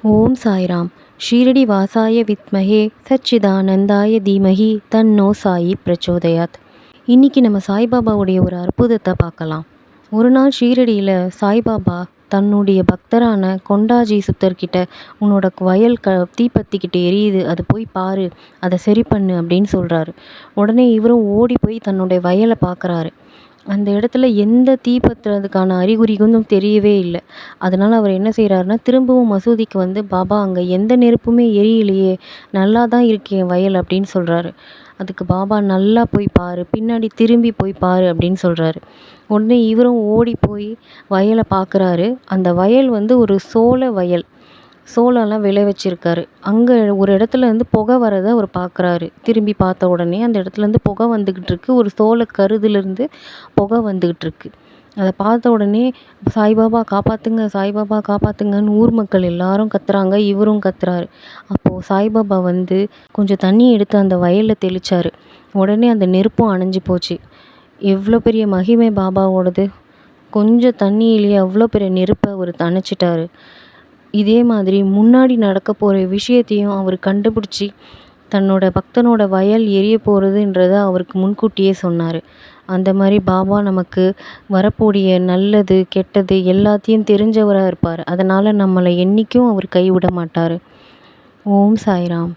ஓம் சாய்ராம். ஷீரடி வாசாய வித்மஹே சச்சிதானந்தாய தீமஹி தன்னோ சாயி பிரச்சோதயாத். இன்னைக்கு நம்ம சாய்பாபாவுடைய ஒரு அற்புதத்தை பார்க்கலாம். ஒரு நாள் ஷீரடியில் சாய்பாபா தன்னுடைய பக்தரான கொண்டாஜி சுத்தர்கிட்ட, உன்னோட வயல் தீப்பத்திக்கிட்டு எரியுது, அதை போய் பாரு, அதை சரி பண்ணு அப்படின்னு சொல்கிறாரு. உடனே இவரும் ஓடி போய் தன்னுடைய வயலை பார்க்குறாரு. அந்த இடத்துல எந்த தீ பத்துறதுக்கான அறிகுறிகளும் தெரியவே இல்லை. அதனால் அவர் என்ன செய்கிறாருன்னா, திரும்பவும் மசூதிக்கு வந்து, பாபா அங்கே எந்த நெருப்புமே எரியலையே, நல்லா தான் இருக்கு என் வயல் அப்படின்னு சொல்கிறாரு. அதுக்கு பாபா, நல்லா போய் பாரு, பின்னாடி திரும்பி போய் பாரு அப்படின்னு சொல்கிறாரு. உடனே இவரும் ஓடி போய் வயலை பார்க்குறாரு. அந்த வயல் வந்து ஒரு சோள வயல். சோளம்லாம் விளைவிச்சிருக்காரு. அங்கே ஒரு இடத்துலேருந்து புகை வரதை அவர் பார்க்குறாரு. திரும்பி பார்த்த உடனே அந்த இடத்துலேருந்து புகை வந்துக்கிட்டு இருக்கு. ஒரு சோள கருதுலேருந்து புகை வந்துக்கிட்டு இருக்கு. அதை பார்த்த உடனே, சாய்பாபா காப்பாற்றுங்க, சாய்பாபா காப்பாற்றுங்கன்னு ஊர் மக்கள் எல்லாரும் கத்துறாங்க. இவரும் கத்துறாரு. அப்போது சாய்பாபா வந்து கொஞ்சம் தண்ணி எடுத்து அந்த வயலில் தெளித்தார். உடனே அந்த நெருப்பும் அணைஞ்சு போச்சு. எவ்வளோ பெரிய மகிமை பாபாவோடது! கொஞ்சம் தண்ணியிலேயே அவ்வளோ பெரிய நெருப்பை அவர் அணைச்சிட்டாரு. இதே மாதிரி முன்னாடி நடக்க போகிற விஷயத்தையும் அவர் கண்டுபிடிச்சி, தன்னோட பக்தனோட வயல் எரிய போகிறதுன்றத அவருக்கு முன்கூட்டியே சொன்னார். அந்த மாதிரி பாபா நமக்கு வரக்கூடிய நல்லது கெட்டது எல்லாத்தையும் தெரிஞ்சவராக இருப்பார். அதனால் நம்மளை என்றைக்கும் அவர் கைவிட மாட்டார். ஓம் சாய்ராம்.